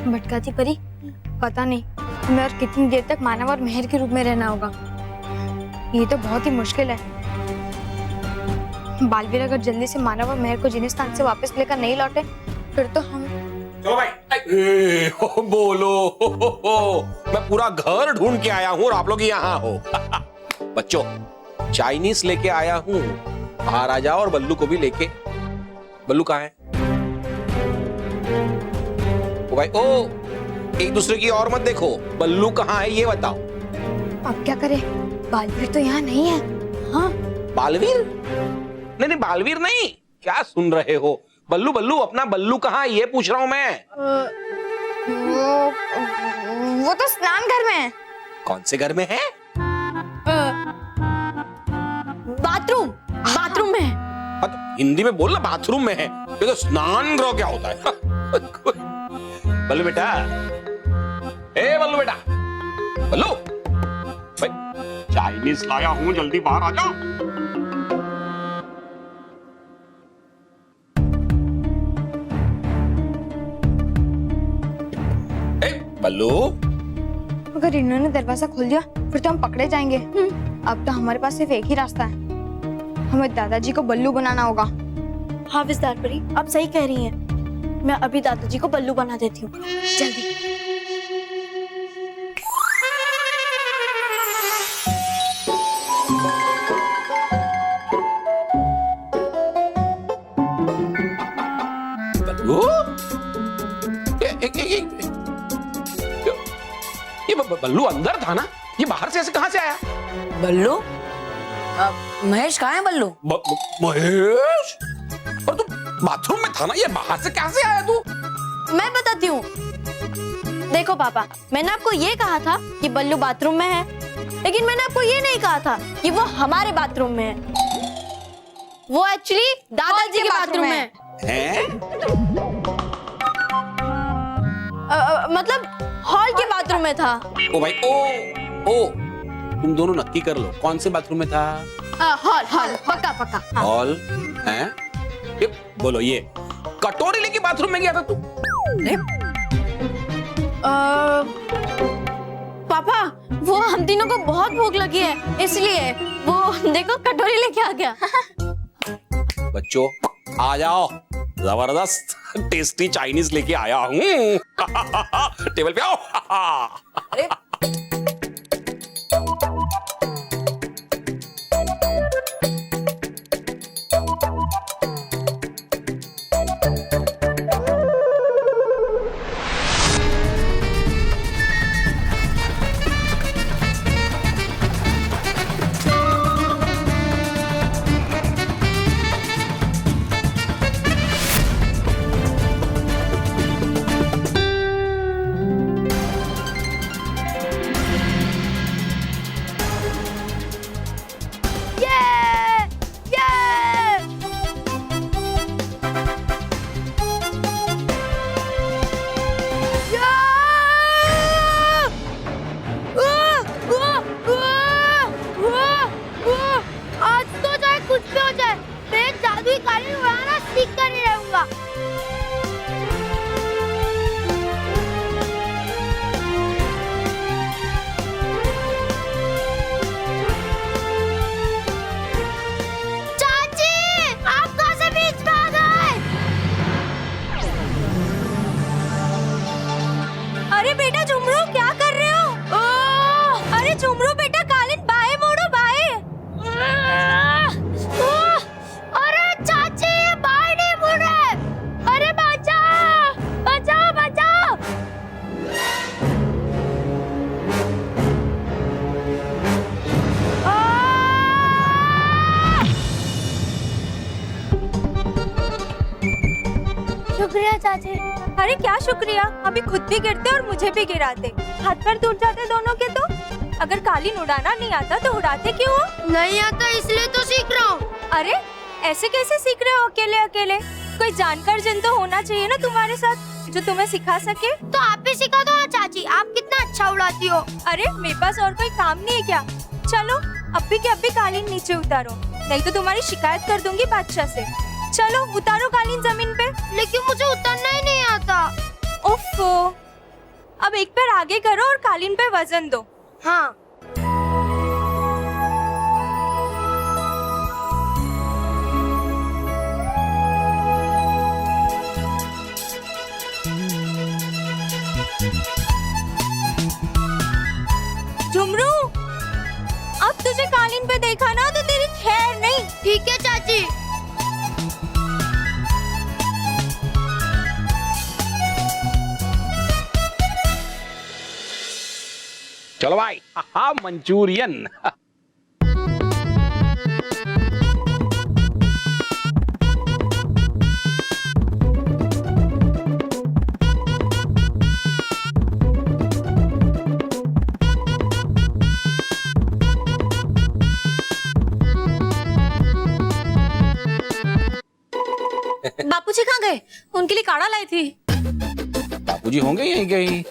भटकाती परी, पता नहीं हमें और कितनी देर तक मानव और मेहर के रूप में रहना होगा। ये तो बहुत ही मुश्किल है। बालवीर अगर जल्दी से मानव और मेहर को जिनिस्तान से वापस लेकर नहीं लौटे फिर तो हम। चलो भाई, बोलो। मैं पूरा घर ढूंढ के आया हूँ और आप लोग यहाँ हो। बच्चों, चाइनीज लेके आया हूँ, बाहर आ जाओ और बल्लू को भी लेके। बल्लू कहाँ है? ओ भाई, ओ एक दूसरे की और मत देखो। बल्लू कहाँ है ये बताओ। अब क्या करें, बालवीर तो यहाँ नहीं है। हाँ, बालवीर? नहीं नहीं, बालवीर नहीं। क्या सुन रहे हो? बल्लू बल्लू, अपना बल्लू कहाँ है ये पूछ रहा हूँ मैं। वो तो स्नान घर में है। कौन से घर में है? बाथरूम, बाथरूम में है। हाँ, तो हिंदी में बोल ना, बाथरूम में है। ये तो स्नान गृह क्या होता है? बल्लू बेटा, ए बल्लू बेटा, बल्लू भाई, चाइनीज लाया हूँ, जल्दी बाहर आ जाओ। ए बल्लू, अगर इन्होंने दरवाजा खोल दिया फिर तो हम पकड़े जाएंगे। अब तो हमारे पास सिर्फ एक ही रास्ता है, हमें दादाजी को बल्लू बनाना होगा। हाँ विस्तार परी, आप सही कह रही हैं। मैं अभी दादाजी को बल्लू बना देती हूँ। जल्दी। बल्लू, ये बल्लू अंदर था ना? ये बाहर से ऐसे कहाँ से आया? बल्लू? महेश कहाँ है बल्लू? महेश? और तू बाथरूम में था ना, ये बाहर से कैसे आया तू? मैं बताती हूँ। देखो पापा, मैंने आपको ये कहा था कि बल्लू बाथरूम में है, लेकिन मैंने आपको ये नहीं कहा था कि वो हमारे बाथरूम में है। वो एक्चुअली दादाजी के बाथरूम में है। मतलब हॉल के बाथरूम में था। ओ भाई, ओ तुम दोनों नक्की कर लो कौन से बाथरूम में था? हॉल, हॉल, पक्का पक्का। हॉल हैं? ये बोलो, ये कटोरी लेके बाथरूम में गया था तू? पापा, वो हम तीनों को बहुत भूख लगी है, इसलिए वो देखो कटोरी लेके आ गया। बच्चों आ जाओ, जबरदस्त टेस्टी चाइनीज लेके आया हूँ। टेबल पे आओ। अरे शुक्रिया चाची। अरे क्या शुक्रिया, अभी खुद भी गिरते और मुझे भी गिराते, हाथ पर टूट जाते दोनों के। तो अगर कालीन उड़ाना नहीं आता तो उड़ाते क्यों? नहीं आता इसलिए तो सीख रहा हूँ। अरे ऐसे कैसे सीख रहे हो अकेले अकेले? कोई जानकार जन तो होना चाहिए ना तुम्हारे साथ जो तुम्हें सिखा सके। तो आप भी सिखा दो ना चाची, आप कितना अच्छा उड़ाती हो। अरे मेरे पास और कोई काम नहीं है क्या? चलो अभी के अभी कालीन नीचे उतारो, नहीं तो तुम्हारी शिकायत कर दूंगी बादशाह से। चलो उतारो कालीन जमीन पे। लेकिन मुझे उतरना ही नहीं आता। ओफो, आगे करो और कालीन पे वजन दो। हाँ। झुमरू, अब तुझे कालीन पे देखा ना तो तेरी खैर नहीं। ठीक है चाची। चलो भाई, हाँ मंचूरियन। बापूजी कहाँ गए? उनके लिए काढ़ा लाई थी। बापूजी होंगे यहीं कहीं।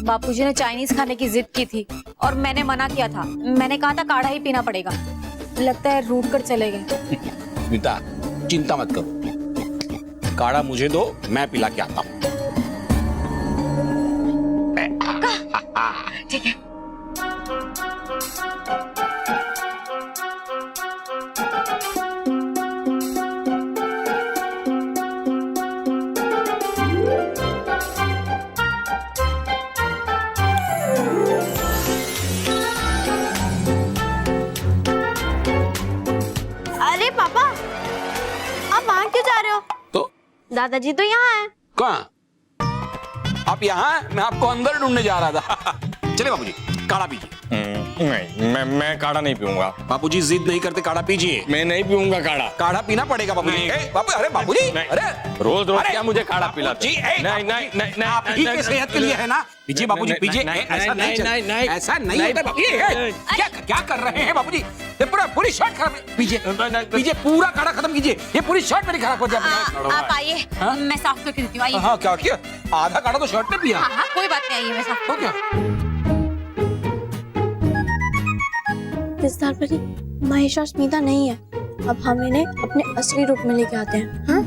बापूजी ने चाइनीज खाने की जिद की थी और मैंने मना किया था। मैंने कहा था काढ़ा ही पीना पड़ेगा। लगता है रूठ कर चले गए। स्मिता, चिंता मत करो, काढ़ा मुझे दो, मैं पिला के आता हूँ। ठीक है। अरे पापा, आप वहाँ क्यों जा रहे हो? तो दादाजी तो यहाँ हैं। कहाँ? आप यहाँ? मैं आपको अंदर ढूंढने जा रहा था। चले बाबूजी, काढ़ा पीजिए। नहीं, मैं काढ़ा नहीं पीऊंगा। बाबूजी जिद नहीं करते, काढ़ा पीजिए। मैं नहीं पीऊंगा काढ़ा। काढ़ा पीना पड़ेगा बाबूजी। नहीं। बाबू, अरे बाबूजी, नहीं। अरे रोज अरे, क्या मुझे काढ़ा पिलाते? जी, नहीं, आप ही के सेहत के लिए है ना। पीजिए बाबूजी, पीजिए। ऐसा नहीं, ऐसा नहीं होता बाबूजी। क्या कर रहे हैं बाबूजी? ये पूरी शर्ट खराब है। पीजिए, पीजिए, पूरा काढ़ा खत्म कीजिए। ये पूरी शर्ट मेरी खराब हो जाएगी। आप आइए, मैं साफ करके देती हूँ। आइए। हाँ, क्या किया? आधा काढ़ा तो शर्ट ने पिया। हाँ, कोई बात नहीं, आइए मैं साफ। हो क्या? इस बार पर महेश और स्मिता नहीं है। अब हम इन्हें अपने असली रूप में लेके आते हैं। हाँ?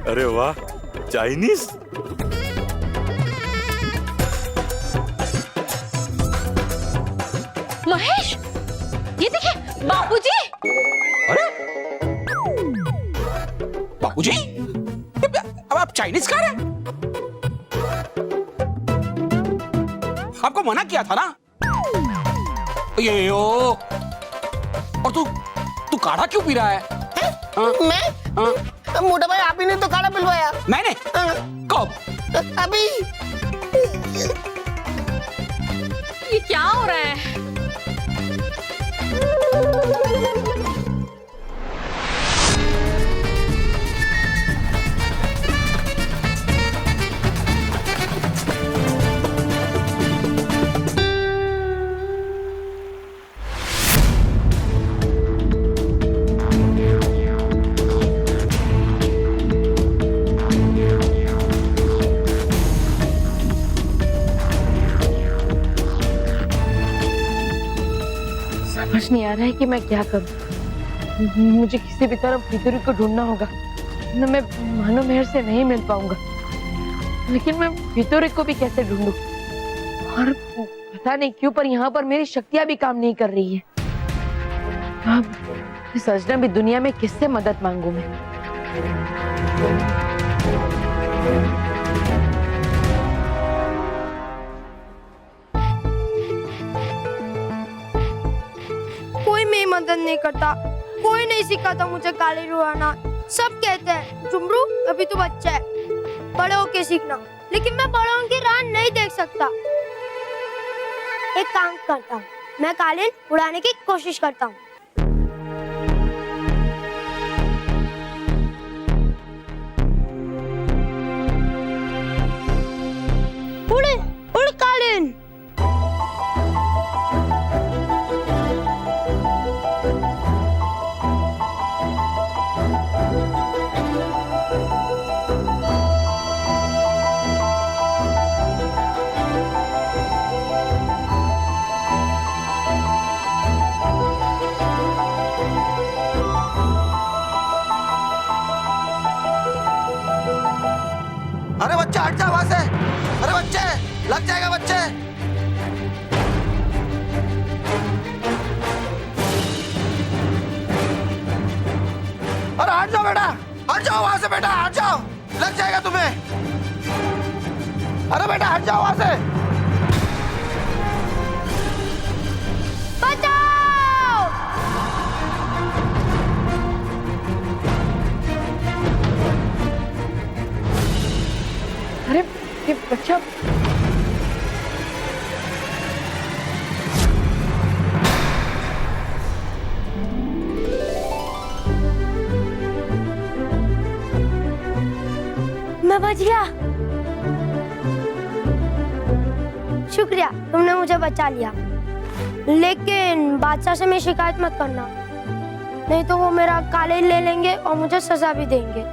अरे वाह, चाइनीज। महेश, ये देखिए बापूजी। अरे बाबूजी, अब आप चाइनीज खा रहे हैं? आपको मना किया था ना? ये और तू काढ़ा क्यों पी रहा है? मैं मोटा भाई, आप ही ने तो काढ़ा पिलवाया। मैंने? कब? अभी। ये क्या हो रहा है? समझ नहीं आ रहा है कि मैं क्या करूं। मुझे किसी भी तरह भीतरी को ढूंढना होगा, न मैं मानो मेहर से नहीं मिल पाऊंगा। लेकिन मैं भीतरी को भी कैसे ढूंढूं? और पता नहीं क्यों पर यहाँ पर मेरी शक्तियां भी काम नहीं कर रही है। अब इस अजनबी दुनिया में किससे मदद मांगू मैं? कोई मेरी मदद नहीं करता, कोई नहीं सिखाता मुझे काली उड़ाना। सब कहते हैं झुमरू अभी तो बच्चा है, बड़े होके सीखना। लेकिन मैं बड़े होके राह नहीं देख सकता। एक काम करता हूँ, मैं कालीन उड़ाने की कोशिश करता हूँ। उड़ उड़ कालीन। लग जाएगा बच्चे। अरे हट जाओ बेटा, हट जाओ वहां से बेटा, हट जाओ, लग जाएगा तुम्हें। अरे बेटा हट जाओ वहां से। बचाओ! अरे ये बच्चा मैं बच गया। शुक्रिया, तुमने मुझे बचा लिया। लेकिन बादशाह से मैं शिकायत मत करना, नहीं तो वो मेरा कॉलेज ले लेंगे और मुझे सजा भी देंगे।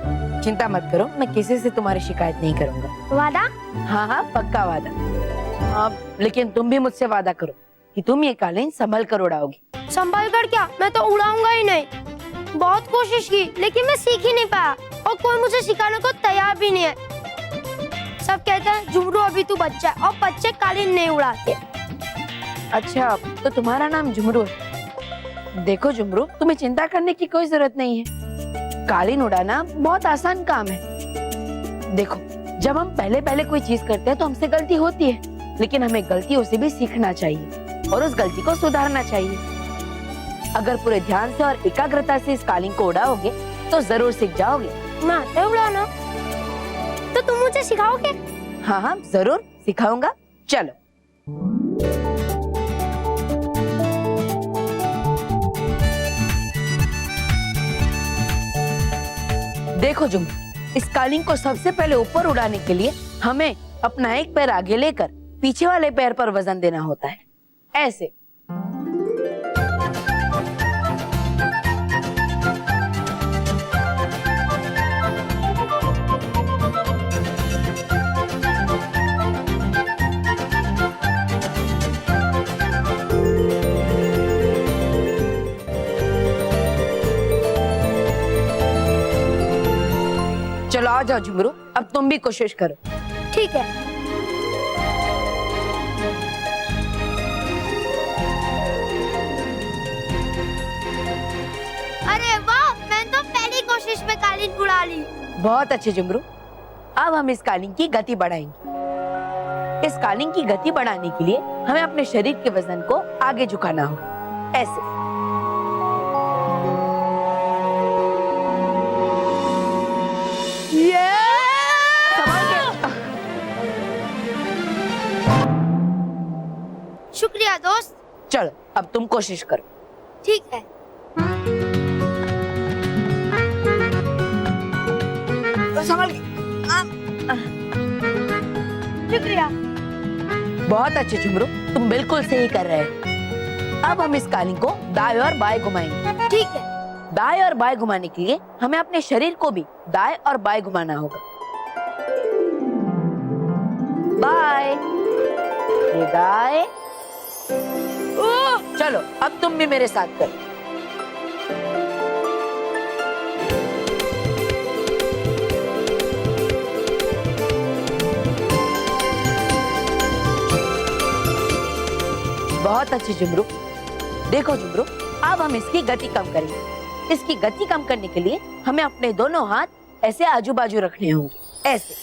चिंता मत करो, मैं किसी से तुम्हारी शिकायत नहीं करूंगा। वादा? हाँ हाँ पक्का वादा। लेकिन तुम भी मुझसे वादा करो कि तुम ये कालीन संभल कर उड़ाओगी। संभाल कर क्या, मैं तो उड़ाऊंगा ही नहीं। बहुत कोशिश की लेकिन मैं सीख ही नहीं पाया और कोई मुझे सिखाने को तैयार भी नहीं है। सब कहते हैं झुमरू अभी तू बच्चा है और बच्चे कालीन नहीं उड़ाते। अच्छा तो तुम्हारा नाम झुमरू है। देखो झुमरू, तुम्हें चिंता करने की कोई जरूरत नहीं है। कालीन उड़ाना बहुत आसान काम है। देखो, जब हम पहले पहले कोई चीज करते हैं तो हमसे गलती होती है, लेकिन हमें गलतियों से भी सीखना चाहिए और उस गलती को सुधारना चाहिए। अगर पूरे ध्यान से और एकाग्रता से इस कालीन को उड़ाओगे तो जरूर सीख जाओगे। मैं आता है उड़ाना, तो तुम मुझे सिखाओगे? हाँ हाँ जरूर सिखाऊंगा, चलो। देखो झुमरू, इस कालीन को सबसे पहले ऊपर उड़ाने के लिए हमें अपना एक पैर आगे लेकर पीछे वाले पैर पर वजन देना होता है, ऐसे। चलो आ जाओ झुमरू, अब तुम भी कोशिश करो। ठीक है। अरे वाह, मैंने तो पहली कोशिश में कालीन उड़ा ली। बहुत अच्छे झुमरू, अब हम इस कालीन की गति बढ़ाएंगे। इस कालीन की गति बढ़ाने के लिए हमें अपने शरीर के वजन को आगे झुकाना होगा, ऐसे। शुक्रिया दोस्त। चलो अब तुम कोशिश करो। ठीक है। संभल के। शुक्रिया। बहुत अच्छे झुमरू, तुम बिल्कुल सही कर रहे हो। अब हम इस कालीन को दाएं और बाएं घुमाएंगे। ठीक है। दाएं और बाएं घुमाने के लिए हमें अपने शरीर को भी दाएं और बाएं घुमाना होगा। बाएं, ये दाएं। चलो अब तुम भी मेरे साथ करो। बहुत अच्छे झुमरू। देखो झुमरू, अब हम इसकी गति कम करेंगे। इसकी गति कम करने के लिए हमें अपने दोनों हाथ ऐसे आजू बाजू रखने होंगे, ऐसे।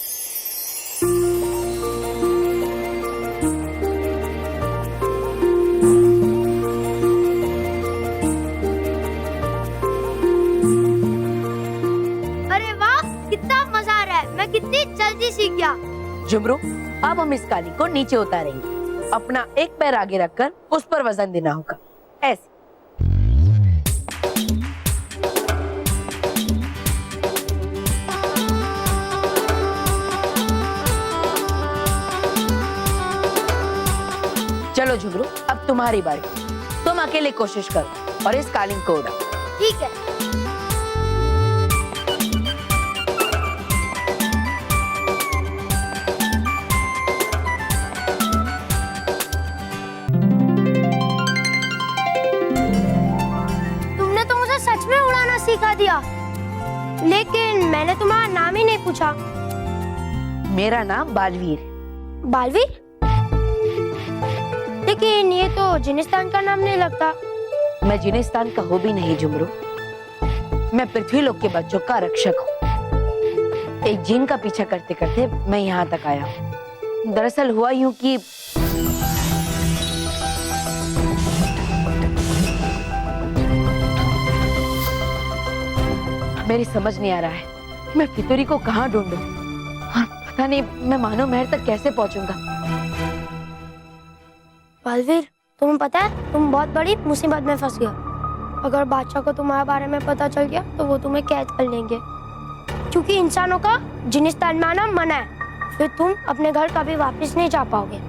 अरे वाह, कितना मजा आ रहा है, मैं कितनी जल्दी सीख गया। झुमरू, अब हम इस कालीन को नीचे उतारेंगे। अपना एक पैर आगे रखकर उस पर वजन देना होगा, ऐसे। चलो झुमरू, अब तुम्हारी बारी। तुम अकेले कोशिश करो और इस कालीन को उड़ाओ। ठीक है। तुमने तो मुझे सच में उड़ाना सिखा दिया, लेकिन मैंने तुम्हारा नाम ही नहीं पूछा। मेरा नाम बालवीर। बालवीर? लेकिन ये तो जिनिस्तान का नाम नहीं लगता। मैं जिनिस्तान का हो भी नहीं जुमरू, मैं पृथ्वीलोक के बच्चों का रक्षक हूँ। एक जिन का पीछा करते करते मैं यहाँ तक आया हूँ। दरअसल हुआ यूं कि मेरी समझ नहीं आ रहा है कि मैं फितूरी को कहाँ ढूंढूं और पता नहीं मैं मानो महर तक कैसे पहुंचूंगा। बालवीर, तुम्हें पता है तुम बहुत बड़ी मुसीबत में फंस गए। अगर बादशाह को तुम्हारे बारे में पता चल गया तो वो तुम्हें कैद कर लेंगे, क्योंकि इंसानों का जिनिस्तान में आना मना है। फिर तुम अपने घर कभी वापस नहीं जा पाओगे।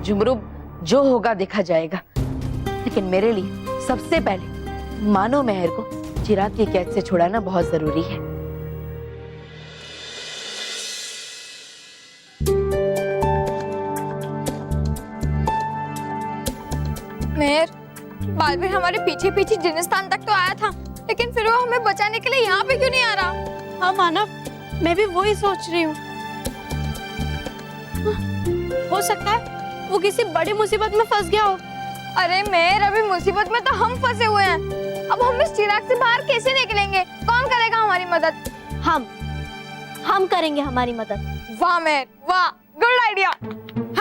जुमरू, जो होगा देखा जाएगा, लेकिन मेरे लिए सबसे पहले मानो महर को चिराग की कैद से छुड़ाना बहुत जरूरी है। मेहर, बालवीर हमारे पीछे पीछे जिनिस्तान तक तो आया था, लेकिन फिर वो हमें बचाने के लिए यहाँ पे क्यों नहीं आ रहा? हाँ मानव, मैं भी वही सोच रही हूँ। हो सकता है वो किसी बड़ी मुसीबत में फंस गया हो। अरे मेहर, अभी मुसीबत में तो हम फंसे हुए हैं। अब हम इस चिराग से बाहर कैसे निकलेंगे? कौन करेगा हमारी मदद? हम करेंगे हमारी मदद। वाह मेहर, वाह, गुड आइडिया।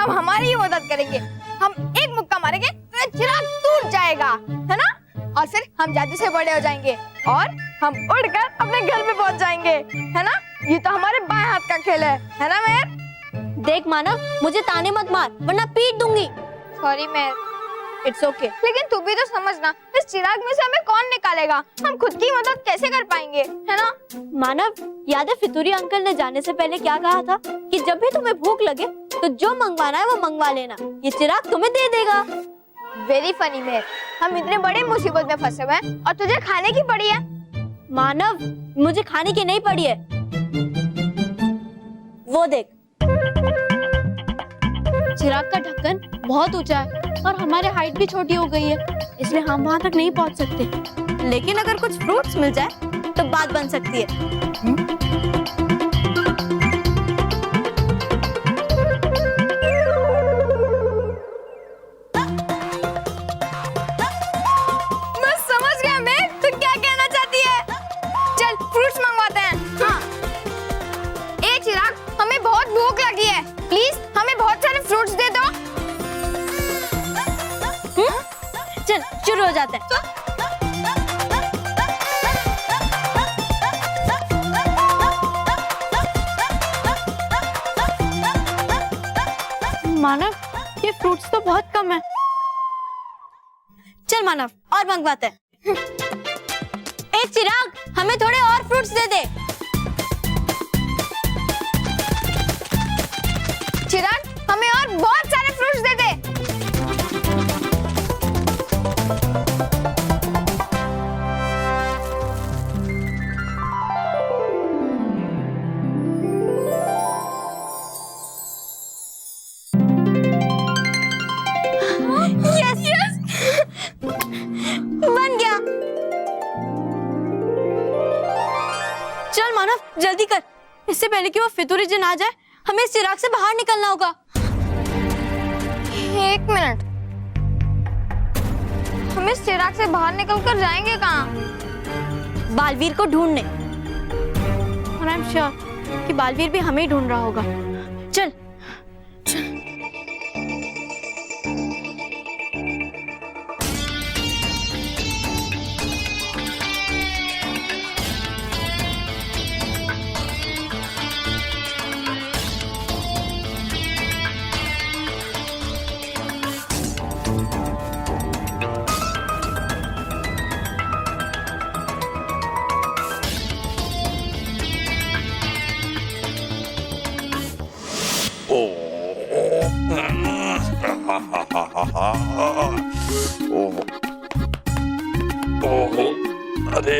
हम हमारी ही मदद करेंगे। हम एक मुक्का मारेंगे तो ये चिराग टूट जाएगा, है ना? और फिर हम जादू से बड़े हो जाएंगे और हम उड़कर अपने घर में पहुंच जाएंगे, है ना? ये तो हमारे बाएं हाथ का खेल है ना मेहर? देख मानव, मुझे ताने मत मार वरना पीट दूंगी। सॉरी मेहर। It's okay. लेकिन तू भी तो समझना, इस चिराग में से हमें कौन निकालेगा? हम खुद की मदद कैसे कर पाएंगे, है ना? मानव, याद है फितूरी अंकल ने जाने से पहले क्या कहा था कि जब भी तुम्हें भूख लगे तो जो मंगवाना है वो मंगवा लेना, ये चिराग तुम्हें दे देगा। वेरी फनी मेहर, हम इतने बड़े मुसीबत में फंसे हुए हैं और तुझे खाने की पड़ी है। मानव, मुझे खाने की नहीं पड़ी है। वो देख, चिराग का ढक्कन बहुत ऊंचा है और हमारे हाइट भी छोटी हो गई है, इसलिए हम वहां तक नहीं पहुंच सकते। लेकिन अगर कुछ फ्रूट्स मिल जाए तो बात बन सकती है। मैं समझ गया मैं, तू क्या कहना चाहती है। चल फ्रूट्स मंगवाते हैं। हाँ। ए चिराग, हमें बहुत भूख लगी है, प्लीज हमें बहुत सारे फ्रूट्स दे दो। चल शुरू हो जाते हैं। मानव, ये फ्रूट्स तो बहुत कम है। चल मानव, और मंगवाते हैं। ए चिराग, हमें थोड़े और फ्रूट्स दे दे। चिराग, हमें और बहुत सारे फ्रूट्स दे दे। यस यस, बन गया। चल मानव, जल्दी कर, इससे पहले कि वो फितूरी जिन आ जाए, हमें इस चिराग से बाहर निकलना होगा। एक मिनट, हम इस चिराग से बाहर निकलकर जाएंगे कहाँ? बालवीर को ढूंढने। और आई एम श्योर कि बालवीर भी हमें ही ढूंढ रहा होगा। चल। ओहो, अरे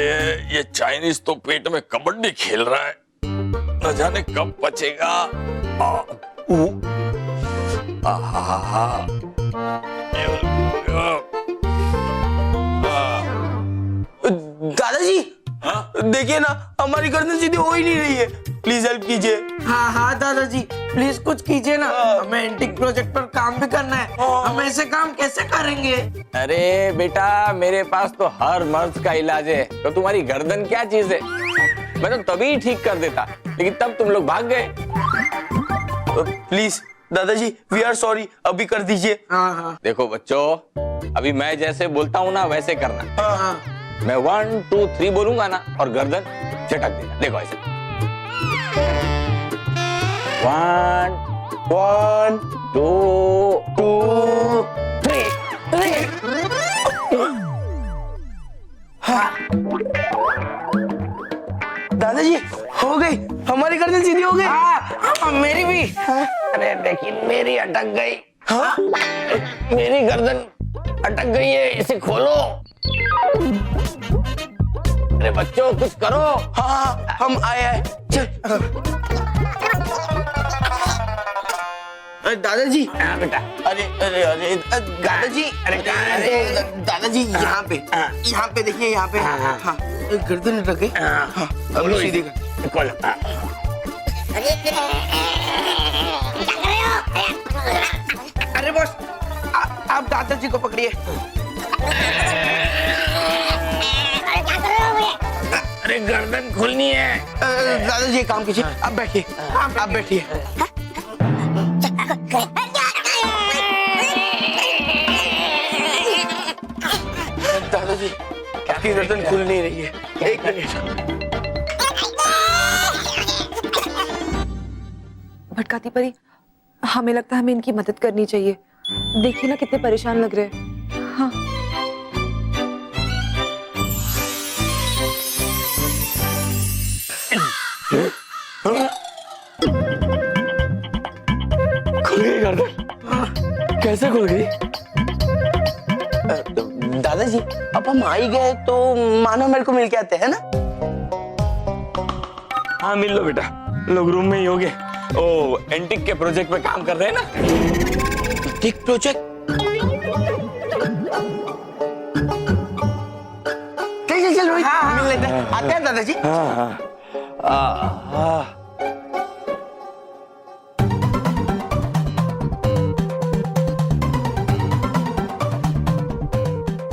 ये चाइनीज तो पेट में कबड्डी खेल रहा है, न जाने कब पचेगा। दादाजी, देखिए ना, हमारी गर्दन सीधी हो ही नहीं रही है। प्लीज हेल्प कीजिए। हाँ हाँ दादाजी, प्लीज कुछ कीजिए ना, हमें एंटिक प्रोजेक्ट पर काम भी करना है। हम ऐसे काम कैसे करेंगे? अरे बेटा, मेरे पास तो हर मर्ज का इलाज है, तो तुम्हारी गर्दन क्या चीज है? मैं तो तभी ठीक कर देता, लेकिन तब तुम लोग भाग गए। प्लीज दादाजी, वी आर सॉरी, अभी कर दीजिए। हाँ हाँ देखो बच्चों, अभी मैं जैसे बोलता हूँ ना वैसे करना। हाँ हाँ। मैं 1 2 3 बोलूंगा ना और गर्दन झटक देना। देखो ऐसे 1 2 दादाजी हो गई, हमारी गर्दन सीधी हो गई। हाँ, मेरी भी। अरे लेकिन मेरी अटक गई। हाँ? मेरी गर्दन अटक गई है, इसे खोलो। अरे बच्चों कुछ करो। हाँ हम आए हैं, चल। दादाजी। हाँ बेटा। अरे अरे अरे दादाजी, अरे दादाजी यहाँ पे देखिए, यहाँ पे। हाँ गर्दन रखे। हाँ अब सीधे कर। खोलो। हाँ। अरे बॉस, आप दादाजी को पकड़िए। अरे गर्दन खुलनी है। दादाजी एक काम कीजिए, आप बैठिए, आप बैठिए। दादाजी आपकी गर्दन खुल नहीं रही है, एक मिनट। भटकाती परी, हमें लगता है हमें इनकी मदद करनी चाहिए। देखिए ना कितने परेशान लग रहे हैं। हाँ खुल गई गर्दन। कैसे खुल गई? दादाजी अब हम आ ही गए तो मानो मेरे को मिल के आते हैं ना। हाँ मिल लो बेटा, लोग रूम में ही होंगे। ओ एंटिक के प्रोजेक्ट पे काम कर रहे हैं ना। Antique project? चल चल रोहित, मिल लेते हैं। आते हैं दादाजी।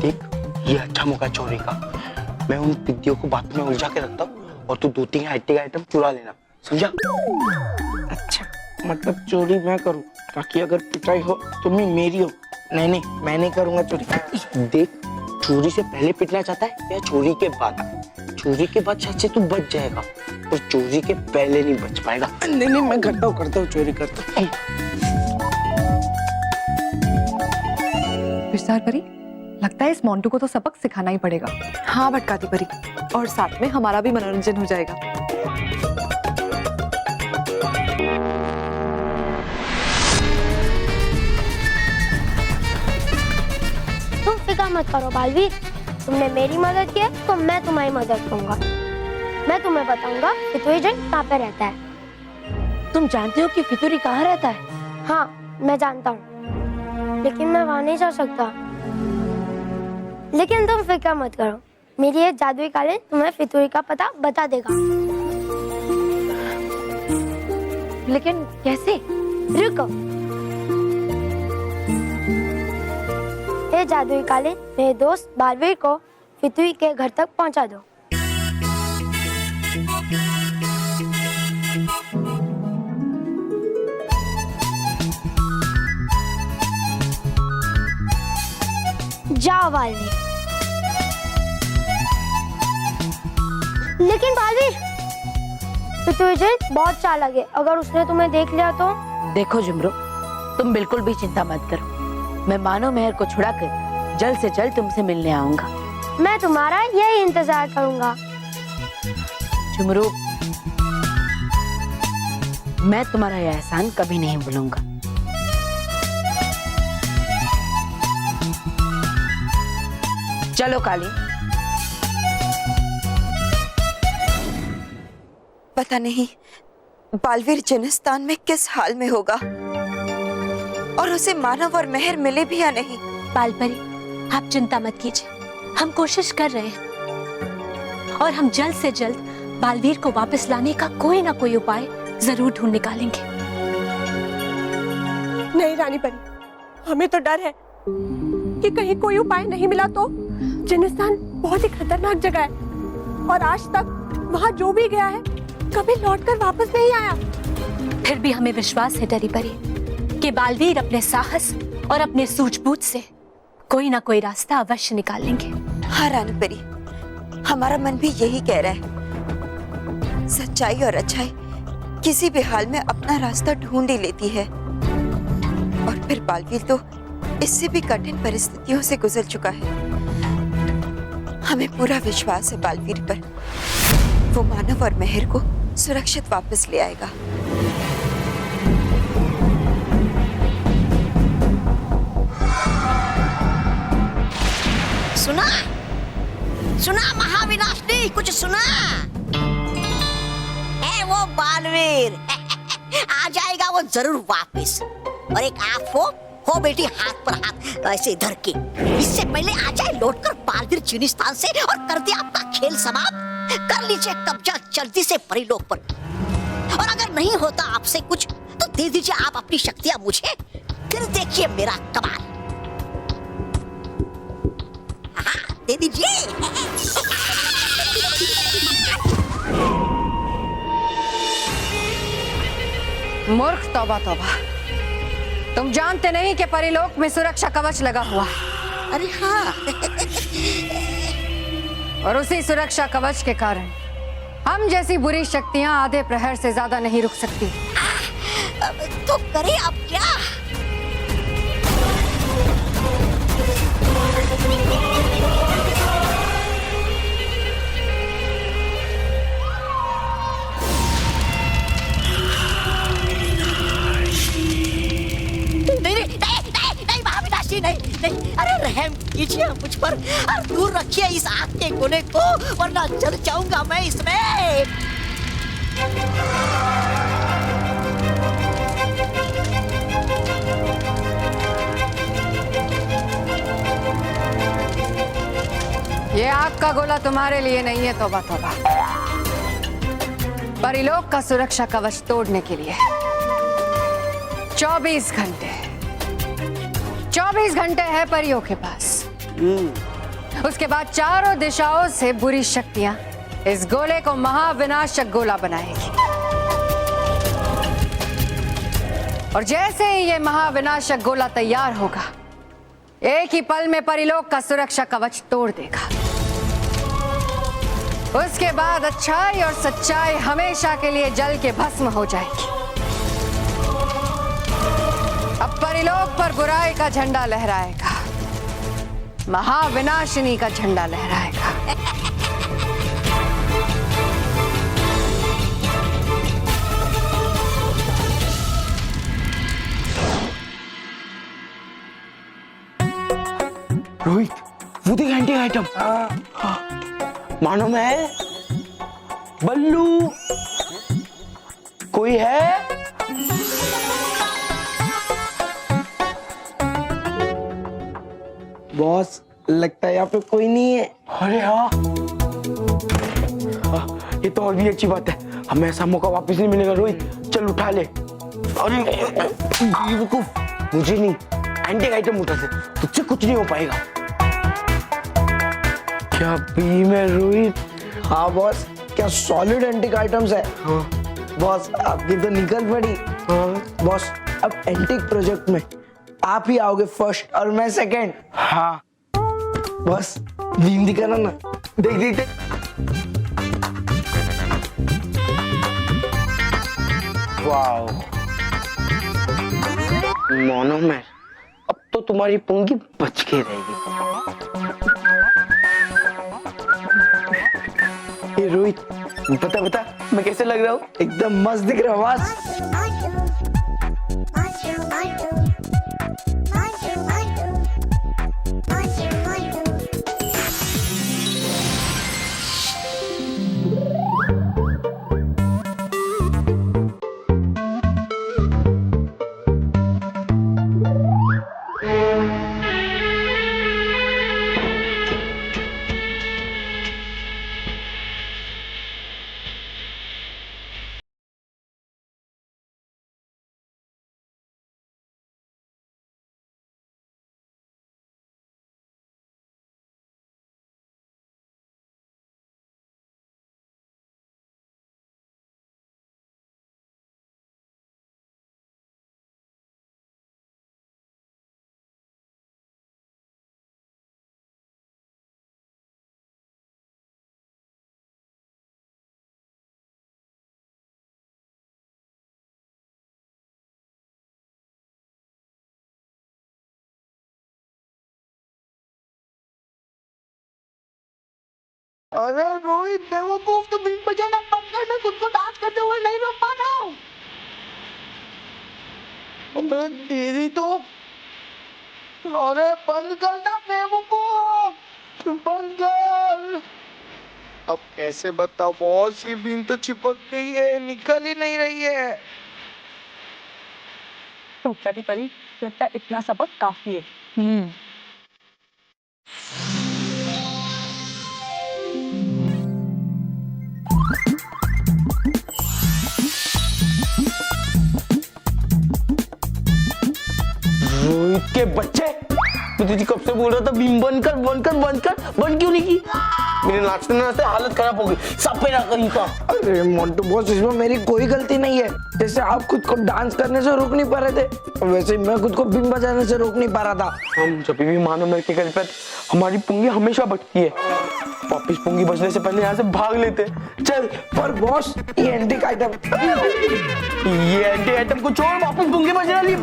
देख, ये अच्छा मौका चोरी का। मैं उन पिद्दियों को बात में उलझा के रखता हूँ और तू 2-3 एंटिक आइटम चुरा लेना, समझा? अच्छा, मतलब चोरी मैं करूँ ताकि अगर पिटाई हो तो मैं मेरी हो। नहीं नहीं, मैं नहीं करूंगा चोरी। देख, चोरी से पहले पिटना चाहता है या चोरी के बाद? चोरी के बाद शायद से तू बच जाएगा, और चोरी के पहले नहीं बच पाएगा। नहीं नहीं, मैं करता हूँ चोरी करता हूँ। विस्तार परी, लगता है इस मोंटू को तो सबक सिखाना ही पड़ेगा। हाँ भटकाती परी, और साथ में हमारा भी मनोरंजन हो जाएगा। तुम फिक्र मत करो बालवीर, तुमने मेरी मदद की है तो मैं तुम्हारी मदद करूंगा। मैं तुम्हें बताऊंगा फितूरी जन कहाँ पे रहता है। तुम जानते हो कि फितूरी कहाँ रहता है? हाँ मैं जानता हूँ, लेकिन मैं वहाँ नहीं जा सकता। लेकिन तुम फिक्र मत करो, मेरी ये जादुई कालीन तुम्हें फितूरी का पता बता देगा। लेकिन कैसे? रुको, ये जादुई कालीन मेरे दोस्त बालवीर को फितूरी के घर तक पहुंचा दो। जाओ बालवीर। लेकिन बालवीर, फितूरी जन बहुत चालाक है, अगर उसने तुम्हें देख लिया तो? देखो जुमरू, तुम बिल्कुल भी चिंता मत करो। मैं मानो मेहर को छुड़ाकर जल्द से जल्द तुमसे मिलने आऊंगा। मैं तुम्हारा यही इंतजार करूंगा। जुमरू, मैं तुम्हारा यह एहसान कभी नहीं भूलूंगा। चलो काली। पता नहीं बालवीर जिनिस्तान में किस हाल में होगा, और उसे मानव और मेहर मिले भी या नहीं। बालपरी, आप चिंता मत कीजिए, हम कोशिश कर रहे हैं और हम जल्द से जल्द बालवीर को वापस लाने का कोई ना कोई उपाय जरूर ढूंढ निकालेंगे। नहीं रानी परी, हमें तो डर है कि कहीं कोई उपाय नहीं मिला तो। जिनिस्तान बहुत ही खतरनाक जगह है और आज तक वहाँ जो भी गया है कभी लौटकर वापस नहीं आया। फिर भी हमें विश्वास है डरी परी कि बालवीर अपने साहस और अपने सूझबूझ से कोई ना कोई रास्ता अवश्य निकालेंगे। हाँ रानी परी, हमारा मन भी यही कह रहा है। सच्चाई और अच्छाई किसी भी हाल में अपना रास्ता ढूंढ ही लेती है। और फिर बालवीर तो इससे भी कठिन परिस्थितियों से गुजर चुका है। हमें पूरा विश्वास है बालवीर पर, वो मानव और मेहर को सुरक्षित वापस ले आएगा। सुना सुना महाविनाशनी, कुछ सुना? है वो बालवीर आ जाएगा वो जरूर वापस। और एक आप हो बेटी, हाथ पर हाथ ऐसे धर के, इससे पहले आ जाए लौटकर बालवीर चीनिस्तान से और कर दिया आपका खेल समाप्त। कर लीजिए कब्जा जल्दी से परीलोक पर। और अगर नहीं होता आपसे कुछ तो दे दीजिए आप अपनी शक्तियां मुझे, फिर देखिए मेरा कमाल। हाँ, दे दीजिए। मूर्ख, तौबा तौबा, तुम जानते नहीं कि परिलोक में सुरक्षा कवच लगा हुआ है। अरे हाँ। और उसी सुरक्षा कवच के कारण हम जैसी बुरी शक्तियां आधे प्रहर से ज्यादा नहीं रुक सकती। तो करें अब क्या? नहीं, अरे रहम कीजिए मुझ पर और दूर रखिए इस आग के गोले को, वरना जल जाऊंगा मैं इसमें। ये आग का गोला तुम्हारे लिए नहीं है तौबा तौबा, परिलोक का सुरक्षा कवच तोड़ने के लिए 24 घंटे है परियों के पास। उसके बाद चारों दिशाओं से बुरी शक्तियां इस गोले को महाविनाशक गोला बनाएगी। और जैसे ही ये महाविनाशक गोला तैयार होगा, एक ही पल में परिलोक का सुरक्षा कवच तोड़ देगा। उसके बाद अच्छाई और सच्चाई हमेशा के लिए जल के भस्म हो जाएगी। अब परिलोक पर बुराई का झंडा लहराएगा, महाविनाशिनी का झंडा लहराएगा। रोहित, वो देख एंटी आइटम। मानो महल, बल्लू, कोई है? बॉस, लगता है यहाँ पे कोई नहीं है। अरे हाँ, ये तो और भी अच्छी बात है, हमें ऐसा मौका वापस नहीं मिलेगा। रोहित, चल उठा ले। अरे बेवकूफ, मुझे नहीं, एंटी आइटम उठा से, तुझसे कुछ नहीं हो पाएगा। क्या बीम है रोहित? हाँ बॉस, क्या सॉलिड एंटिक आइटम्स है। हाँ बॉस, आपकी तो निकल पड़ी। हाँ बॉस, अब एंटिक प्रोजेक्ट में आप ही आओगे फर्स्ट और मैं सेकंड। हाँ बॉस, बीम दिखाना ना, देख देख देख। वाओ, मोनोमर, अब तो तुम्हारी पुंगी बच के रहेगी। ये रोहित, बता बता, मैं कैसे लग रहा हूँ? एकदम मस्त दिख रहा हूँ बॉस। अरे रोहित बेवकूफ, तो बीन बजाना बंद करना, खुद को डांस करते हुए नहीं रोक पा रहा हूँ। अबे दीदी तो, अरे बंद करना बेवकूफ, बंद कर। अब कैसे बताओ बॉस, ये बीन तो चिपक गई है, निकल ही नहीं रही है। तो परी परी लगता है इतना सबक काफी है। रोहित के बच्चे, मैं तुझे कब से बोल रहा था बीम बंद कर बंद कर बंद कर, बंद क्यों नहीं की? मेरे नाचते नाचते हालत खराब हो गई, सब पे ना कहीं का। अरे मोंटू बॉस, इसमें मेरी कोई गलती नहीं है। जैसे आप खुद को डांस करने से रोक नहीं पा रहे थे, वैसे ही मैं खुद को बीम बजाने से रोक नहीं पा रहा था। हम जब भी मानो मेरे के घर पर हमारी पुंगी हमेशा बजती है, वापिस पुंगी बजने से पहले यहाँ से भाग लेते। चल पर बॉस, ये एंटीक आइटम को छोड़, वापिस पुंगी बजने वाली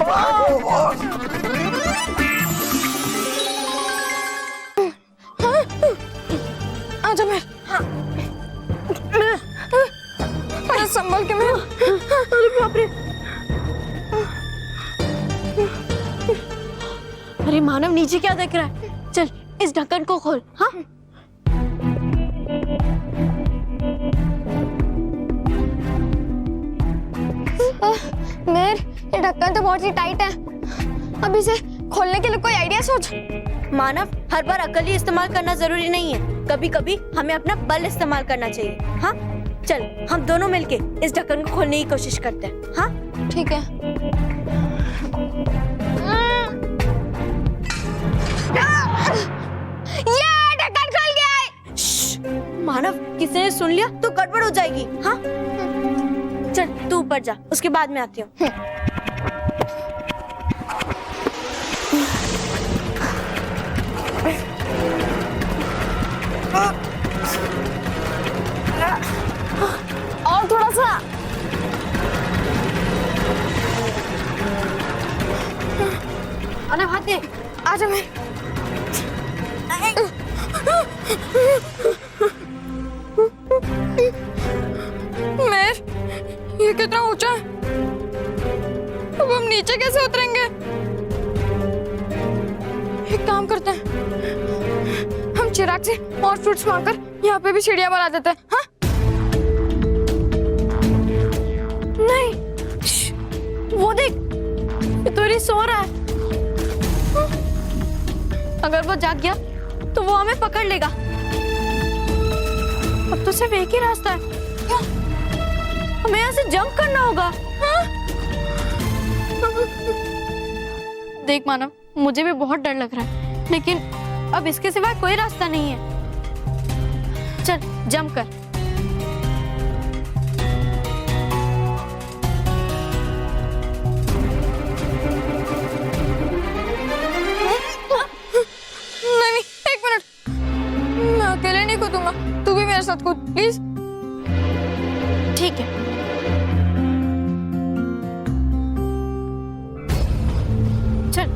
आजा मैं, अरे संभल के मैं, अरे बाप रे। अरे मानव, नीचे क्या देख रहा है? चल इस ढक्कन को खोल। हाँ, मेर, ये ढक्कन तो बहुत ही टाइट है, अब इसे खोलने के लिए कोई आइडिया सोच। मानव, हर बार अकल ही इस्तेमाल करना जरूरी नहीं है, कभी कभी हमें अपना बल इस्तेमाल करना चाहिए। हाँ चल, हम दोनों मिलके इस ढक्कन को खोलने की कोशिश करते हैं। हाँ ठीक है। ये ढक्कन खुल गया है। मानव, किसी ने सुन लिया तो गड़बड़ हो जाएगी। हाँ चल, तू ऊपर जा, उसके बाद मैं आती हूँ। और थोड़ा सा। अरे हाथ दे। आजा मैं। मेर, ये कितना ऊंचा है, अब हम नीचे कैसे उतरेंगे? एक काम करते हैं, हम चिराग से और फ्रूट्स मांगकर यहाँ पे भी सीढ़ियां बना देते हैं। हाँ? नहीं, वो देख, तो सो रहा है। अगर वो जाग गया तो वो हमें पकड़ लेगा। अब तो सिर्फ एक ही रास्ता है, हमें यहाँ से जंप करना होगा। हाँ? देख मानव, मुझे भी बहुत डर लग रहा है, लेकिन अब इसके सिवा कोई रास्ता नहीं है। चल जंप कर। नहीं, एक मिनट, मैं अकेले नहीं कूदूंगा, तू भी मेरे साथ कूद प्लीज। ठीक है। चल।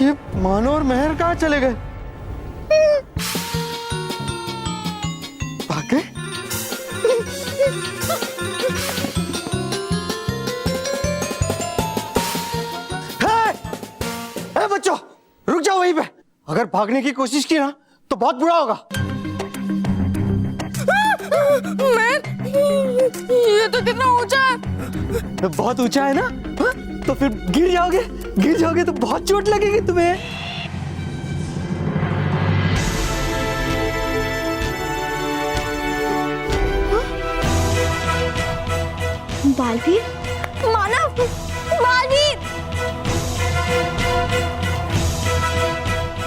ये मानो और मेहर कहाँ चले गए? भाग गए? ए बच्चों, रुक जाओ वहीं पे। अगर भागने की कोशिश की ना तो बहुत बुरा होगा। ये तो कितना ऊंचा है। बहुत ऊंचा है ना? हा? तो फिर गिर जाओगे तो बहुत चोट लगेगी तुम्हें। बालवीर, मानव, बालवीर,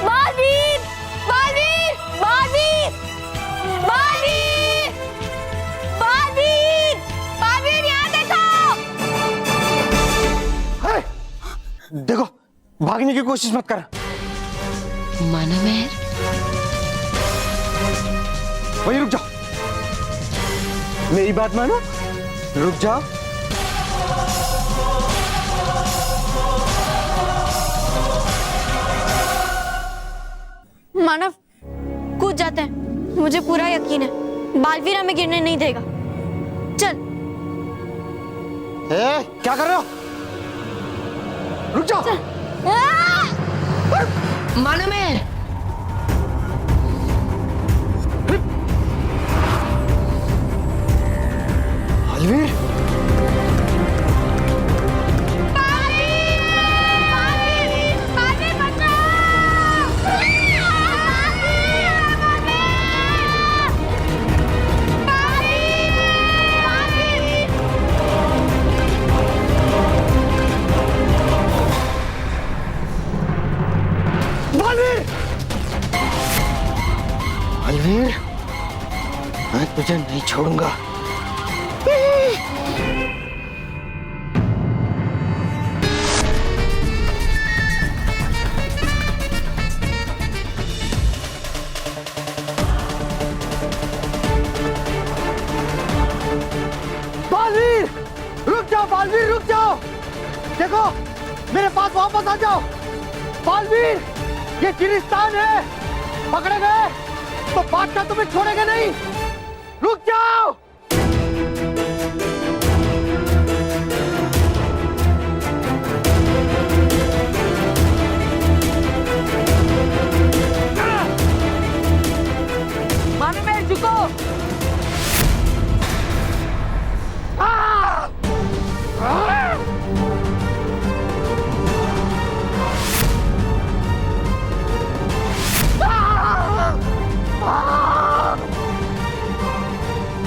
बालवीर, बालवीर, बालवीर, बालवीर, बालवीर, बालवीर, यहाँ देखो। देखो, भागने की कोशिश मत कर। मानो मेहर, वहीं रुक जाओ, मेरी बात मानो, रुक जाओ। मानव, कूद जाते हैं, मुझे पूरा यकीन है बालवीर हमें गिरने नहीं देगा। चल। क्या कर रहे हो? रुक जाओ। मानो मेहर, बालवीर, बालवीर, मैं तुझे नहीं छोड़ूंगा। बालवीर, रुक जाओ, बालवीर, रुक जाओ। देखो, मेरे पास वापस आ जाओ। बालवीर, ये चिरिस्तान है, पकड़े गए तो बादशाह तुम्हें छोड़ेगा नहीं। रुक जाओ। मानो मेहर झुको।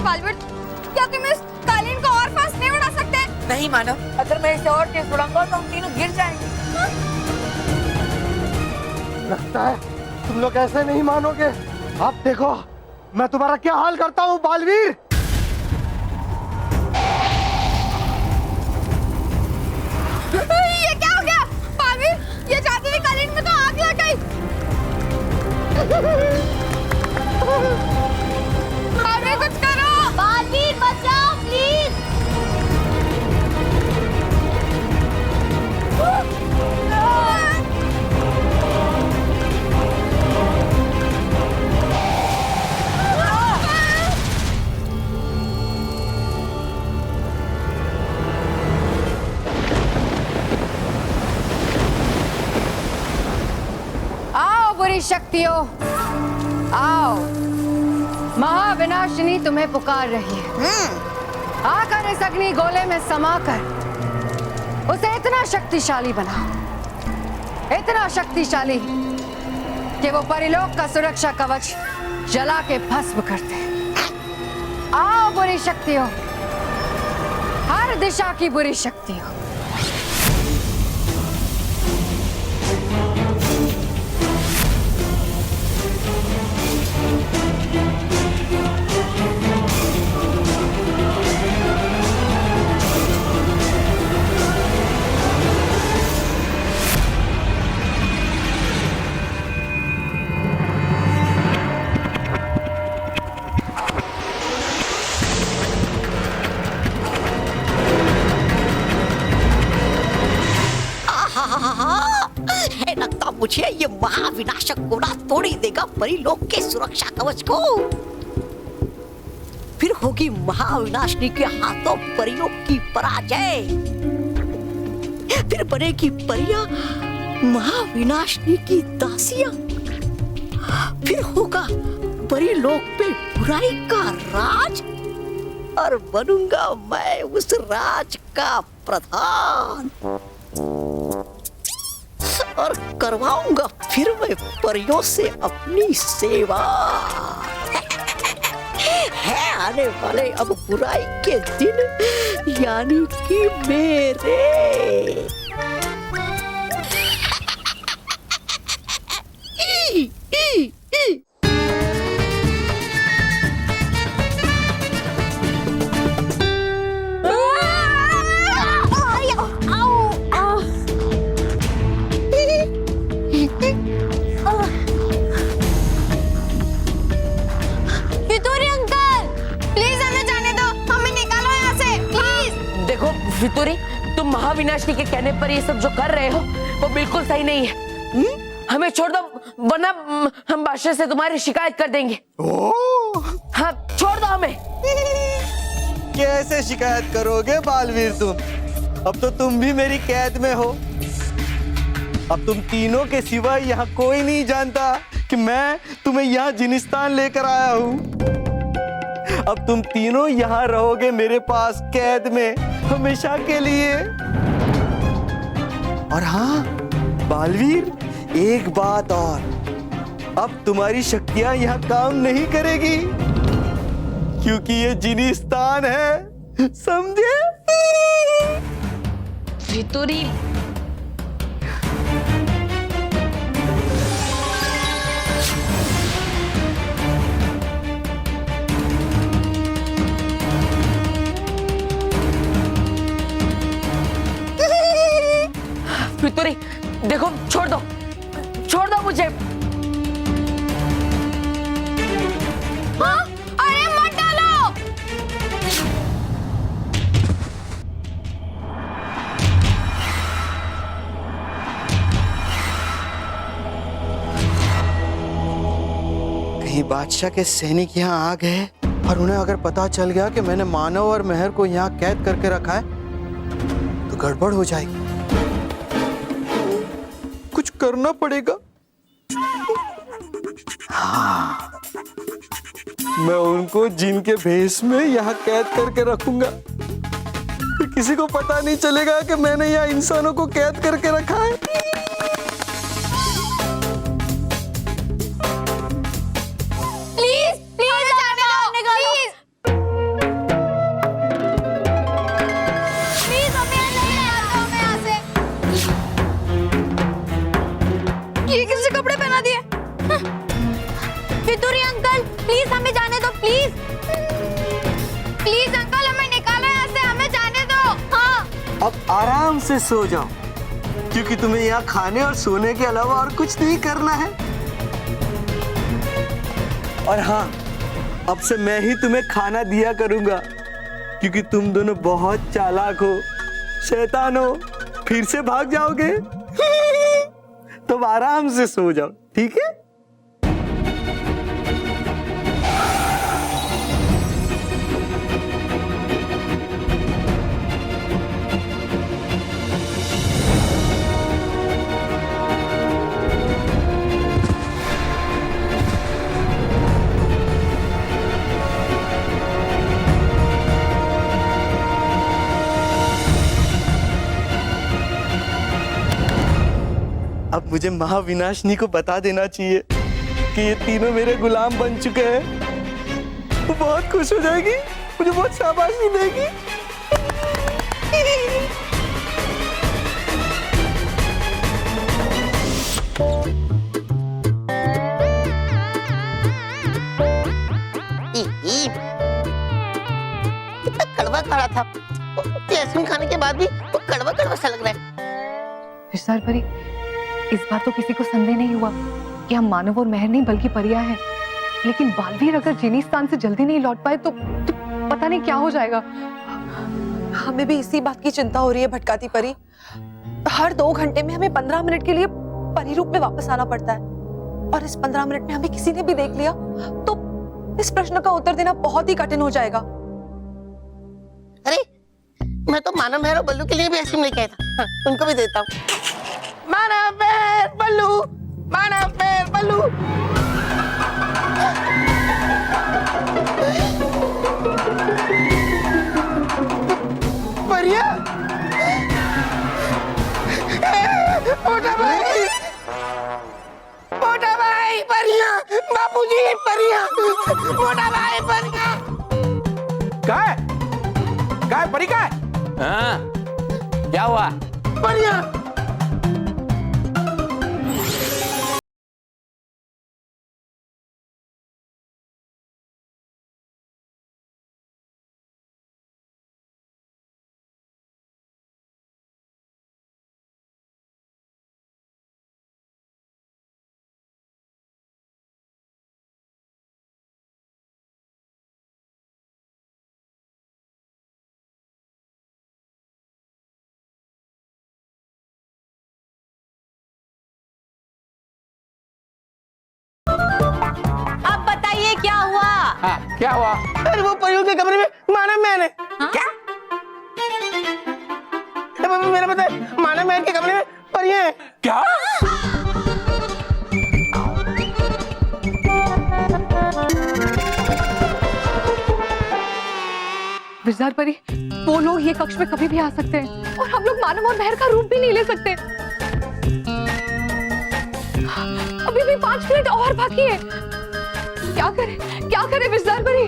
बालवीर, क्या तुम इस कालीन को और फास्ट नहीं उड़ा सकते? नहीं मानो, अगर मैं इसे और तेज उड़ाऊंगा तो हम तीनों गिर जाएंगे। लगता है तुम लोग ऐसे नहीं मानोगे। अब देखो मैं तुम्हारा क्या हाल करता हूँ बालवीर। ये क्या हो गया? बालवीर, ये जादू की कालीन में तो आग लग गई। बालवीर, कुछ करो। बालवीर, बचाओ प्लीज। आओ बुरी शक्तियों, आओ, महाविनाशिनी तुम्हें पुकार रही है। आकर इस अग्नि गोले में समाकर उसे इतना शक्तिशाली बनाओ, इतना शक्तिशाली कि वो परिलोक का सुरक्षा कवच जला के भस्म कर दे। आओ बुरी शक्तियों, हर दिशा की बुरी शक्तियों। है लगता मुझे ये महाविनाशक घोड़ा तोड़ ही देगा परिलोक के सुरक्षा कवच को। फिर होगी महाविनाशिनी के हाथों परियों की पराजय। फिर बनेगी परियां महाविनाशिनी की दासियां। फिर होगा परिलोक पे बुराई का राज और बनूंगा मैं उस राज का प्रधान और करवाऊंगा फिर मैं परियों से अपनी सेवा। है आने वाले अब बुराई के दिन यानी कि मेरे। फितूरी, तुम महाविनाशनी के कहने पर ये सब जो कर रहे हो वो बिल्कुल सही नहीं है। हमें छोड़ दो, वरना हम बादशाह से तुम्हारी शिकायत कर देंगे। हाँ, छोड़ दो हमें। कैसे शिकायत करोगे बालवीर तुम? अब तो तुम भी मेरी कैद में हो। अब तुम तीनों के सिवा यहाँ कोई नहीं जानता कि मैं तुम्हें यहाँ जिनिस्तान लेकर आया हूँ। अब तुम तीनों यहाँ रहोगे मेरे पास कैद में हमेशा के लिए। और हाँ बालवीर, एक बात और, अब तुम्हारी शक्तियां यहाँ काम नहीं करेगी क्योंकि ये जिनिस्तान है, समझे? फितूरी, फितूरी, देखो, छोड़ दो मुझे। हाँ? अरे मत डालो। कहीं बादशाह के सैनिक यहाँ आ गए और उन्हें अगर पता चल गया कि मैंने मानव और मेहर को यहाँ कैद करके रखा है तो गड़बड़ हो जाएगी। कुछ करना पड़ेगा। हाँ, मैं उनको जिन के भेष में यहाँ कैद करके रखूंगा। किसी को पता नहीं चलेगा कि मैंने यहाँ इंसानों को कैद करके रखा है। फितूरी अंकल, प्लीज हमें जाने दो, प्लीज। प्लीज अंकल, हमें निकालो यहाँ से, हमें जाने दो। हाँ। अब आराम से सो जाओ क्योंकि तुम्हें यहाँ खाने और सोने के अलावा और कुछ नहीं करना है। और हाँ, अब से मैं ही तुम्हें खाना दिया करूंगा क्योंकि तुम दोनों बहुत चालाक हो, शैतान हो, फिर से भाग जाओगे। तुम आराम से सो जाओ, ठीक है? अब मुझे महाविनाशनी को बता देना चाहिए कि ये तीनों मेरे गुलाम बन चुके हैं। वो बहुत खुश हो जाएगी, मुझे बहुत शाबाशी देगी। कितना कड़वा खाना था, आइसक्रीम खाने के बाद भी वो कड़वा कड़वा सा लग रहा है। विस्तार परी, इस बार तो किसी को संदेह नहीं हुआ कि हम मानव और मेहर नहीं बल्कि परिया हैं। लेकिन बालवीर अगर जिनिस्तान से जल्दी नहीं लौट पाए तो पता नहीं क्या हो जाएगा। हमें भी इसी बात की चिंता हो रही है भटकाती परी। हर 2 घंटे में हमें 15 मिनट के लिए परी रूप में वापस आना पड़ता है और इस 15 मिनट में हमें किसी ने भी देख लिया तो इस प्रश्न का उत्तर देना बहुत ही कठिन हो जाएगा। अरे मैं तो मानव मेहर और बल्लू के लिए भी आइसक्रीम लेके आया था। हाँ, उनको भी देता हूँ। मानव मेहर बल्लू, मानव मेहर बल्लू। परिया, मोटा भाई, मोटा भाई, परिया, बापूजी, परिया, मोटा भाई, परिया। क्या है? क्या है? परी क्या है? हाँ, क्या हुआ? परियां। अब बताइए क्या हुआ? हाँ, क्या हुआ? अरे वो परियों के कमरे में माना मैंने। क्या? मेरा पता है, माना मैन के कमरे में परियां हैं। क्या? विजदार परी, वो लोग ये कक्ष में कभी भी आ सकते हैं और हम लोग मानव और महर का रूप भी नहीं ले सकते। अभी भी 5 मिनट और बाकी है। क्या करें विजदार परी?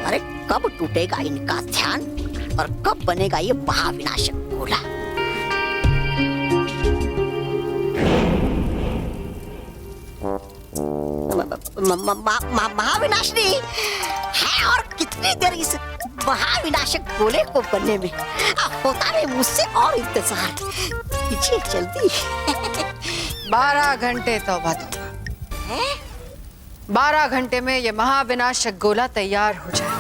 अरे कब टूटेगा इनका ध्यान और कब बनेगा ये महाविनाशक गोला? महाविनाशनी है और कितनी देर इस महाविनाशक गोले को बनने में? होता नहीं मुझसे और इंतजार। कीजिए जल्दी। 12 घंटे तौबा तौबा। 12 घंटे में ये महाविनाशक गोला तैयार हो जाएगा।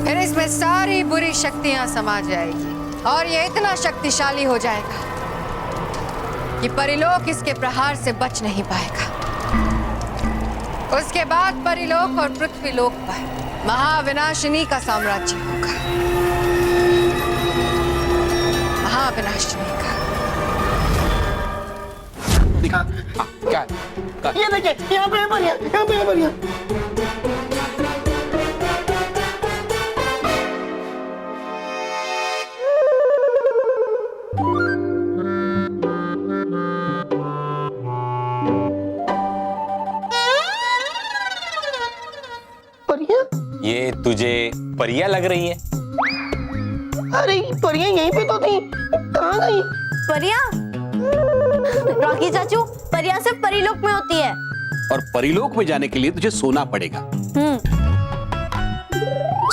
फिर इसमें सारी बुरी शक्तियां समा जाएगी और ये इतना शक्तिशाली हो जाएगा कि परिलोक इसके प्रहार से बच नहीं पाएगा। उसके बाद परिलोक और पृथ्वीलोक पर महाविनाशिनी का साम्राज्य होगा। महाविनाशिनी का। दिखा। क्या है? ये देखिए, यहाँ पे है परियां, यहाँ पे है परियां। ये तुझे परियां लग रही है? अरे परियां यहीं पे तो थी, कहाँ गई? परियां? रॉकी चाचू, परियां सिर्फ परिलोक में होती है। और परिलोक में जाने के लिए तुझे सोना पड़ेगा।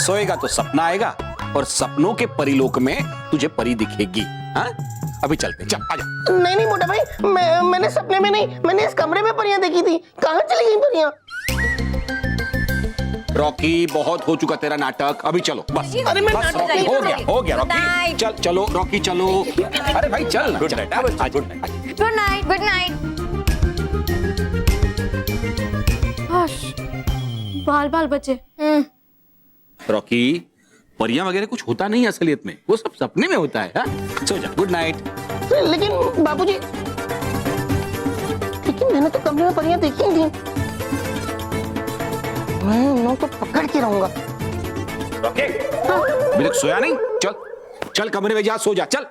सोएगा तो सपना आएगा और सपनों के परिलोक में तुझे परी दिखेगी। हाँ? अभी चलते, चल आजा। नहीं मोटा भाई, मैंने सपने में नहीं, मैंने इस कमरे में परियां देखी थी। कहाँ चली गई परियां? रॉकी, बहुत हो चुका तेरा नाटक, अभी चलो बस। अरे मैं बस रॉकी, हो गया रॉकी। चल चलो रॉकी, चलो। अरे भाई चल। Good night. Good night. Good night. बाल बाल बचे। रॉकी, परियां वगैरह कुछ होता नहीं है असलियत में, वो सब सपने में होता है। हाँ? सो जा, गुड नाइट। लेकिन बाबूजी, लेकिन मैंने तो कमरे में परियां देखी ही थी। मैं उन लोगों को पकड़ के रहूंगा। रॉकी, अभी तक सोया नहीं? चल चल कमरे में जा, सो जा, चल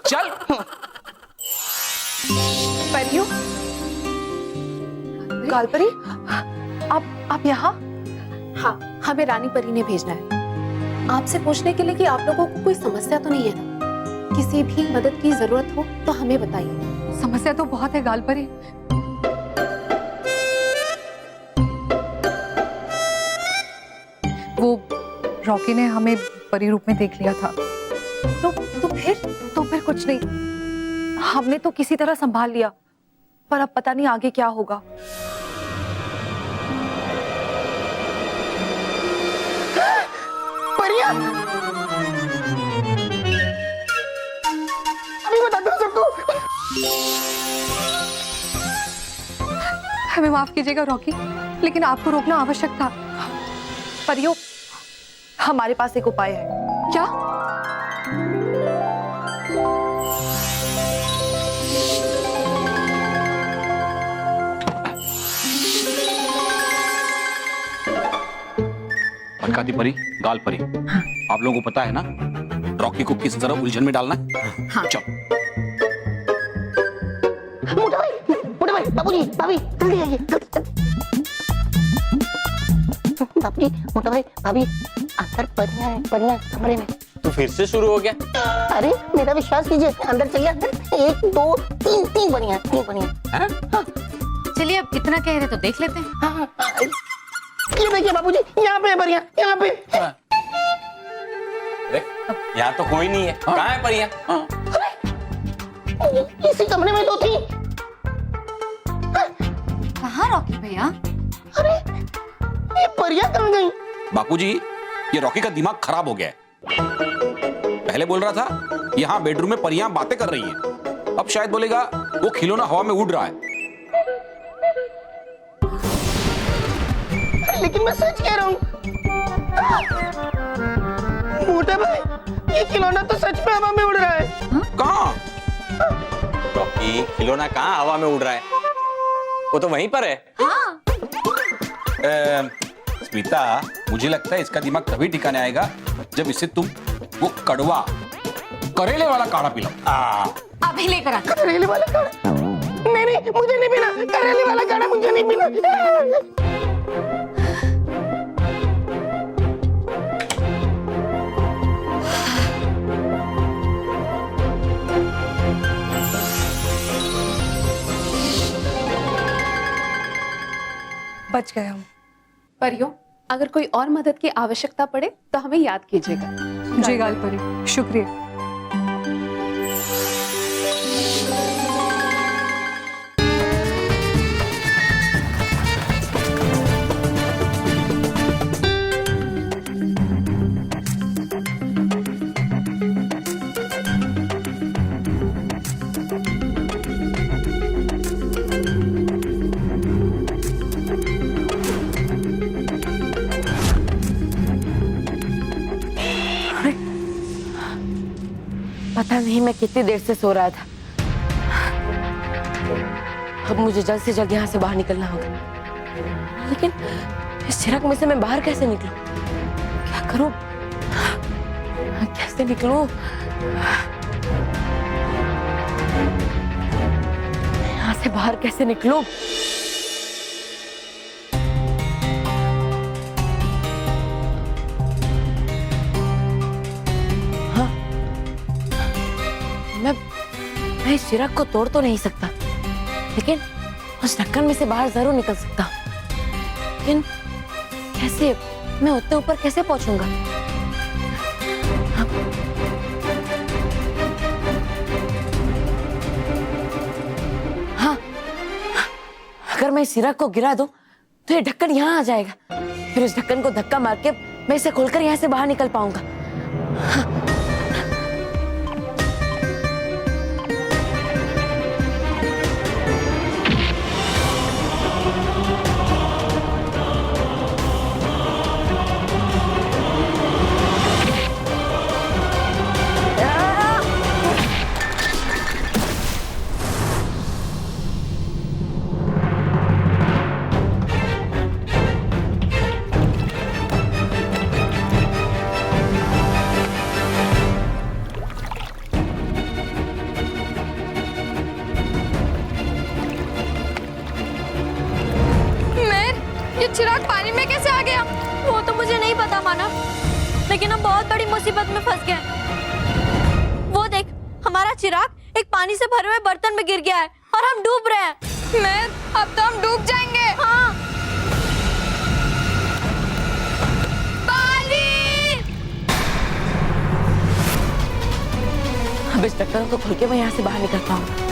चल। परियों, गालपरी, आप यहाँ? हाँ, हमें रानी परी ने भेजना है आपसे पूछने के लिए कि आप लोगों को कोई समस्या तो नहीं है ना? किसी भी मदद की जरूरत हो तो हमें बताइए। समस्या तो बहुत है गालपरी। वो रॉकी ने हमें परी रूप में देख लिया था। तो फिर कुछ नहीं, हमने तो किसी तरह संभाल लिया, पर अब पता नहीं आगे क्या होगा। परियां, अभी बताता हूँ सबको। हमें माफ कीजिएगा रॉकी, लेकिन आपको रोकना आवश्यक था। परियों, हमारे पास एक उपाय है। क्या? भटकाती परी, गाल परी, आप लोगों को पता है ना रॉकी को किस तरह उलझन में डालना है? हाँ। चलो। मोटा भाई, बाबूजी, भाभी, जल्दी आइए, बाबूजी, मोटा भाई, भाभी, अंदर परियां है, परियां कमरे में। तू फिर से शुरू हो गया? अरे मेरा विश्वास कीजिए, अंदर चलिए, अंदर 1 2 3 3 परियां, 3 परियां। हाँ, चलिए अब इतना कह रहे तो देख लेते हैं। हाँ, ये देखिए बाबूजी, यहाँ पे है परियां, यहाँ पे। अरे यहाँ तो कोई नहीं है। कहाँ है परियां? इसी कमरे में तो थी। कहाँ रॉकी भैया? अरे ये परियां कहाँ गई? बापूजी, ये रॉकी का दिमाग खराब हो गया है। पहले बोल रहा था यहाँ बेडरूम में परियां बातें कर रही हैं, अब शायद बोलेगा वो खिलौना हवा में उड़ रहा है। लेकिन मैं सच कह रहा हूँ। मोटा भाई, ये खिलौना तो सच में हवा में उड़ रहा है। कहाँ? रॉकी, खिलौना कहाँ हवा में उड़ रहा है? वो तो वहीं पर है। हाँ। स्मिता, मुझे लगता है इसका दिमाग तभी ठिकाने आएगा जब इसे तुम वो कड़वा करेले वाला काढ़ा पिलाओ। अभी लेकर आ। करेले वाला काढ़ा? नहीं, मुझे नहीं पीना। करेले वाला काढ़ा मुझे नहीं पीना। बच गया हूँ। परियों, अगर कोई और मदद की आवश्यकता पड़े तो हमें याद कीजिएगा। जी गाल परी, शुक्रिया। पता नहीं मैं कितनी देर से सो रहा था। अब मुझे जल्द से जल्द यहाँ से बाहर निकलना होगा। लेकिन इस झिरक में से मैं बाहर कैसे निकलूं? क्या करूं? कैसे निकलूं? यहाँ से बाहर कैसे निकलूं? मैं इस चिराग को तोड़ तो नहीं सकता, लेकिन उस ढक्कन में से बाहर जरूर निकल सकता हूँ। लेकिन कैसे? मैं उतने ऊपर कैसे पहुंचूंगा? हाँ, अगर मैं इस चिराग को गिरा दूं, तो ये ढक्कन यहाँ आ जाएगा। फिर इस ढक्कन को धक्का मार के मैं इसे खोलकर यहाँ से बाहर निकल पाऊंगा। हाँ। चिराग पानी में कैसे आ गया? वो तो मुझे नहीं पता मानव, लेकिन हम बहुत बड़ी मुसीबत में फंस गए। वो देख, हमारा चिराग एक पानी से भरे हुए बर्तन में गिर गया है और हम डूब रहे हैं। मैं अब तो हम डूब जाएंगे। हाँ। पानी! अब इस ढक्कन को खोल के मैं यहाँ से बाहर निकल पाऊंगा।